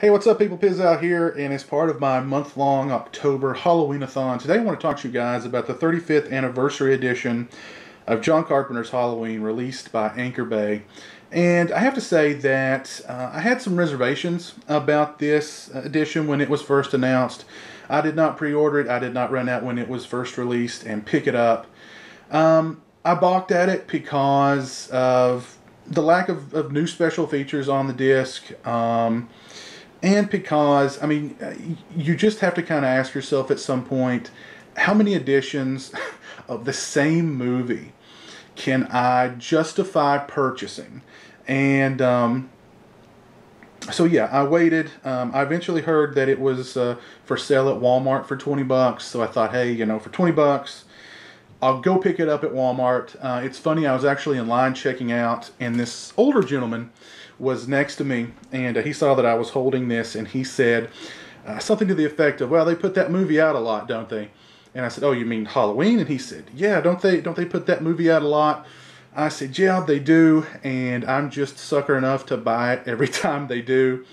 Hey, what's up, people? Piz out here, and as part of my month-long October Halloween-a-thon, today I want to talk to you guys about the 35th anniversary edition of John Carpenter's Halloween, released by Anchor Bay. And I have to say that I had some reservations about this edition when it was first announced. I did not pre-order it. I did not run out when it was first released and pick it up. I balked at it because of the lack of new special features on the disc. And because, I mean, you just have to kind of ask yourself at some point, how many editions of the same movie can I justify purchasing? And so yeah, I waited. I eventually heard that it was for sale at Walmart for 20 bucks. So I thought, hey, you know, for 20 bucks, I'll go pick it up at Walmart. It's funny, I was actually in line checking out, and this older gentleman was next to me, and he saw that I was holding this, and he said something to the effect of, well, they put that movie out a lot, don't they? And I said, oh, you mean Halloween? And he said, yeah, don't they put that movie out a lot? I said, yeah, they do, and I'm just sucker enough to buy it every time they do.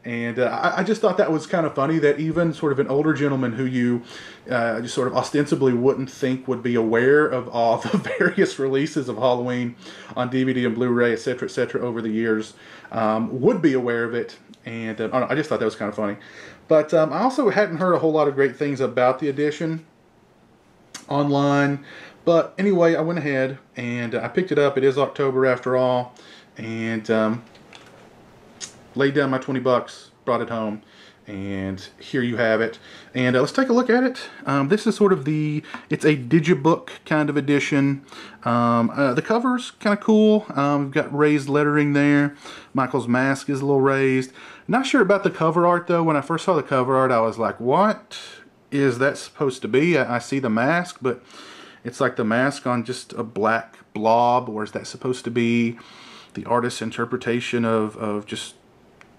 And I just thought that was kind of funny that even sort of an older gentleman who you just sort of ostensibly wouldn't think would be aware of all the various releases of Halloween on DVD and Blu-ray, etc., over the years, would be aware of it. And I just thought that was kind of funny. But I also hadn't heard a whole lot of great things about the edition online. But anyway, I went ahead and I picked it up. It is October after all. And laid down my 20 bucks, brought it home, and here you have it. And let's take a look at it. This is sort of it's a digibook kind of edition. The cover's kind of cool. We've got raised lettering there. Michael's mask is a little raised. Not sure about the cover art, though. When I first saw the cover art, I was like, what is that supposed to be? I see the mask, but it's like the mask on just a black blob, or is that supposed to be the artist's interpretation of just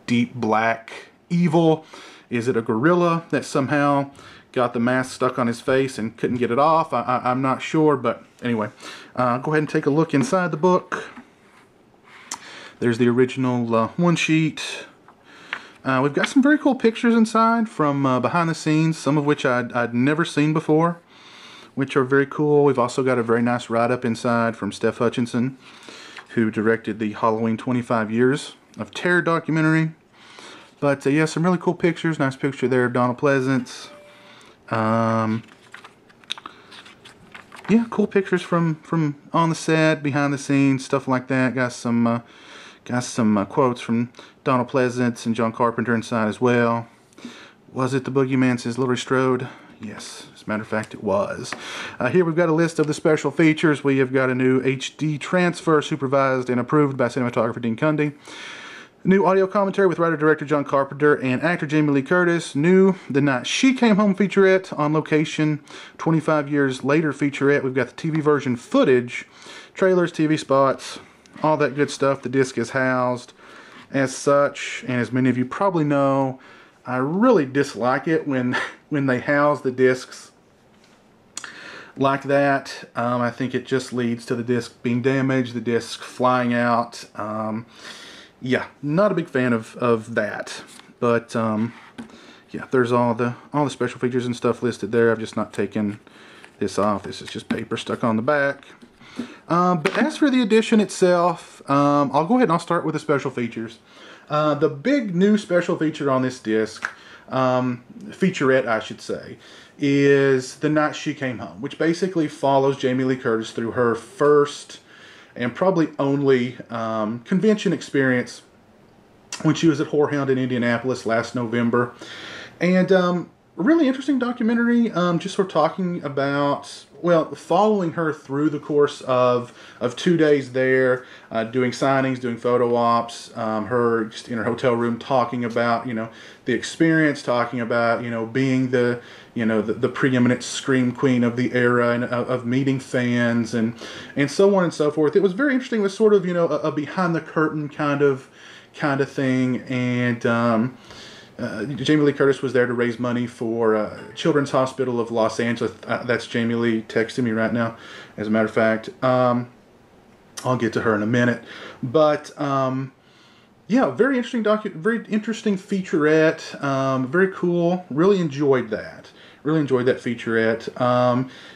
deep black evil? Is it a gorilla that somehow got the mask stuck on his face and couldn't get it off? I'm not sure, but anyway, go ahead and take a look inside the book. There's the original one sheet. We've got some very cool pictures inside from behind the scenes, some of which I'd never seen before, which are very cool. We've also got a very nice write-up inside from Steph Hutchinson, who directed the Halloween 25 Years of Terror documentary. But yeah, some really cool pictures. Nice picture there of Donald Pleasance. Yeah, cool pictures from on the set, behind the scenes, stuff like that. Got some quotes from Donald Pleasance and John Carpenter inside as well. Was it the Boogeyman, says Laurie Strode? Yes, as a matter of fact, it was. Here we've got a list of the special features. We have got a new HD transfer supervised and approved by cinematographer Dean Cundy. New audio commentary with writer-director John Carpenter and actor Jamie Lee Curtis. New The Night She Came Home featurette on location. 25 years later featurette. We've got the TV version footage, trailers, TV spots, all that good stuff. The disc is housed as such, and as many of you probably know, I really dislike it when they house the discs like that. I think it just leads to the disc being damaged, the disc flying out. Yeah, not a big fan of that. But yeah, there's all the special features and stuff listed there. I've just not taken this off. This is just paper stuck on the back. But as for the edition itself, I'll go ahead and I'll start with the special features. The big new special feature on this disc, featurette I should say, is The Night She Came Home, which basically follows Jamie Lee Curtis through her first and probably only convention experience when she was at Whorehound in Indianapolis last November. And a really interesting documentary, just sort of talking about, well, following her through the course of 2 days there, doing signings, doing photo ops, her just in her hotel room talking about, you know, the experience, talking about, you know, being the preeminent scream queen of the era, and of meeting fans and so on and so forth. It was very interesting. It was sort of, you know, a behind the curtain kind of thing. And Jamie Lee Curtis was there to raise money for Children's Hospital of Los Angeles. That's Jamie Lee texting me right now, as a matter of fact. I'll get to her in a minute. But yeah, very interesting very interesting featurette. Very cool. Really enjoyed that. Really enjoyed that featurette.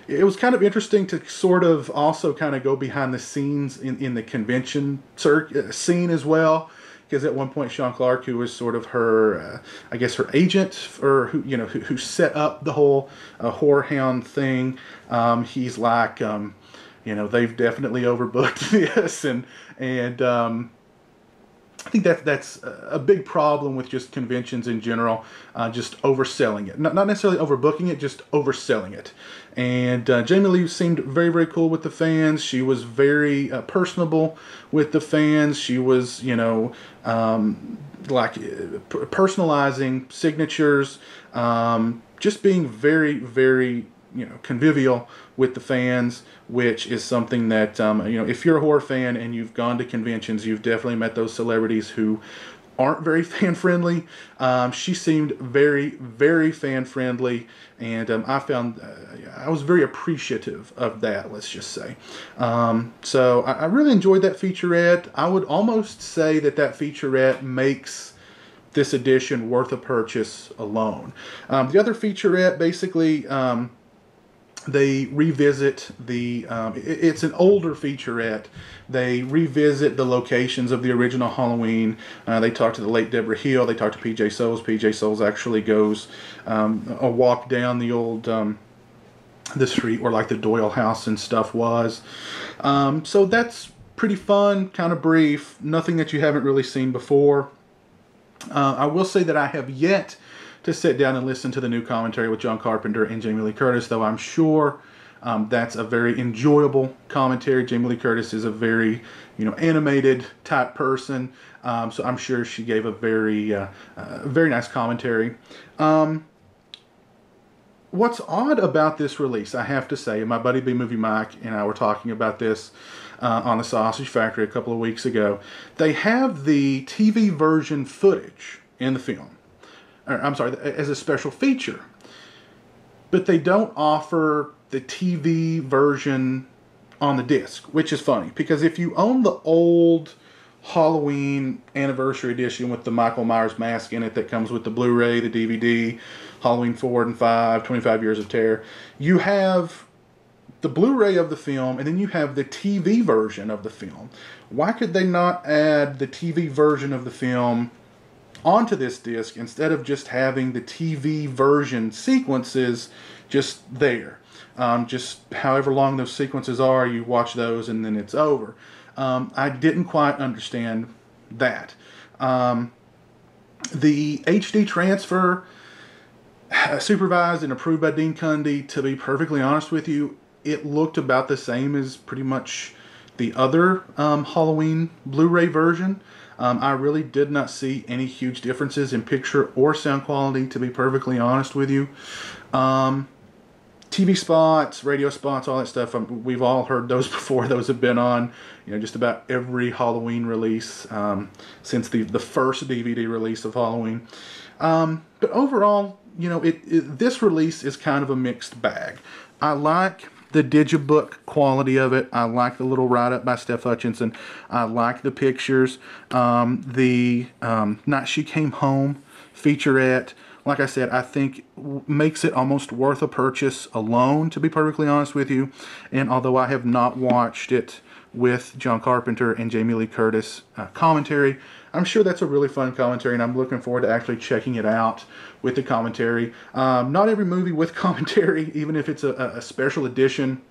It was kind of interesting to sort of also kind of go behind the scenes in the convention scene as well. Because at one point, Sean Clark, who was sort of her, I guess, her agent, or who set up the whole horror hound thing, he's like, they've definitely overbooked this, and I think that's a big problem with just conventions in general, just overselling it. Not necessarily overbooking it, just overselling it. And Jamie Lee seemed very, very cool with the fans. She was very personable with the fans. She was, like personalizing signatures, just being very, very, convivial with the fans, which is something that, if you're a horror fan and you've gone to conventions, you've definitely met those celebrities who aren't very fan-friendly. She seemed very, very fan-friendly, and I was very appreciative of that, let's just say. So I really enjoyed that featurette. I would almost say that featurette makes this edition worth a purchase alone. The other featurette, basically, they revisit it's an older featurette. They revisit the locations of the original Halloween. They talk to the late Deborah Hill. They talk to P.J. Soles. P.J. Soles actually goes a walk down the old the street where like the Doyle house and stuff was. So that's pretty fun, kind of brief. Nothing that you haven't really seen before. I will say that I have yet to sit down and listen to the new commentary with John Carpenter and Jamie Lee Curtis, though I'm sure that's a very enjoyable commentary. Jamie Lee Curtis is a very, animated type person, so I'm sure she gave a very, very nice commentary. What's odd about this release, I have to say, and my buddy B-Movie Mike and I were talking about this on the Sausage Factory a couple of weeks ago, they have the TV version footage in the film. I'm sorry, as a special feature. But they don't offer the TV version on the disc, which is funny. Because if you own the old Halloween anniversary edition with the Michael Myers mask in it that comes with the Blu-ray, the DVD, Halloween 4 and 5, 25 Years of Terror, you have the Blu-ray of the film, and then you have the TV version of the film. Why could they not add the TV version of the film onto this disc instead of just having the TV version sequences just there? Just however long those sequences are, you watch those and then it's over. I didn't quite understand that. The HD transfer, supervised and approved by Dean Cundy, to be perfectly honest with you, it looked about the same as pretty much the other Halloween Blu-ray version. I really did not see any huge differences in picture or sound quality, to be perfectly honest with you. TV spots, radio spots, all that stuff, we've all heard those before. Those have been on, just about every Halloween release since the first DVD release of Halloween. But overall, this release is kind of a mixed bag. I like the digibook quality of it. I like the little write-up by Steph Hutchinson. I like the pictures. The Night She Came Home featurette, like I said, I think makes it almost worth a purchase alone, to be perfectly honest with you. And although I have not watched it with John Carpenter and Jamie Lee Curtis commentary, I'm sure that's a really fun commentary, and I'm looking forward to actually checking it out with the commentary. Not every movie with commentary, even if it's a special edition,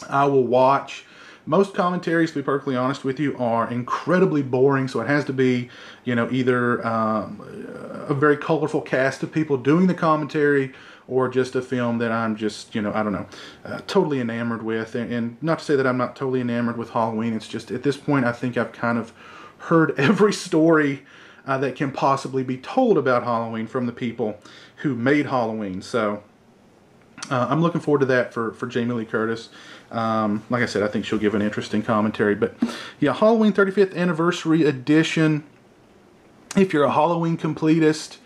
I will watch. Most commentaries, to be perfectly honest with you, are incredibly boring, so it has to be, either a very colorful cast of people doing the commentary, or just a film that I'm just, I don't know, totally enamored with. And not to say that I'm not totally enamored with Halloween, it's just, at this point, I think I've kind of heard every story that can possibly be told about Halloween from the people who made Halloween. So I'm looking forward to that for Jamie Lee Curtis. Like I said, I think she'll give an interesting commentary. But yeah, Halloween 35th Anniversary Edition. If you're a Halloween completist,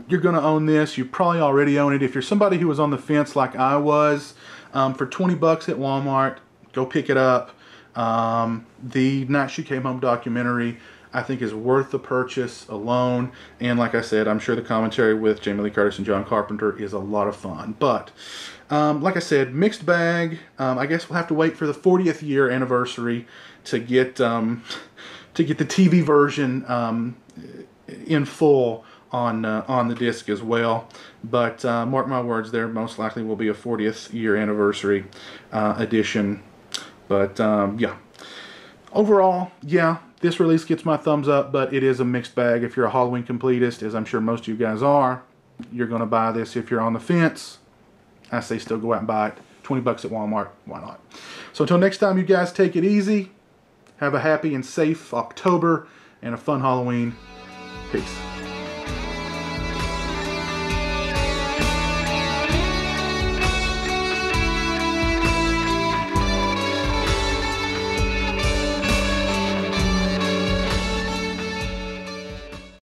you're going to own this. You probably already own it. If you're somebody who was on the fence like I was, for 20 bucks at Walmart, go pick it up. The Night She Came Home documentary, I think is worth the purchase alone. And like I said, I'm sure the commentary with Jamie Lee Curtis and John Carpenter is a lot of fun. But like I said, mixed bag. I guess we'll have to wait for the 40th year anniversary to get the TV version in full on the disc as well. But mark my words, there most likely will be a 40th year anniversary edition. But yeah, overall, yeah, this release gets my thumbs up, but it is a mixed bag. If you're a Halloween completist, as I'm sure most of you guys are, you're going to buy this. If you're on the fence, I say still go out and buy it. 20 bucks at Walmart, why not? So until next time, you guys take it easy. Have a happy and safe October and a fun Halloween. Peace.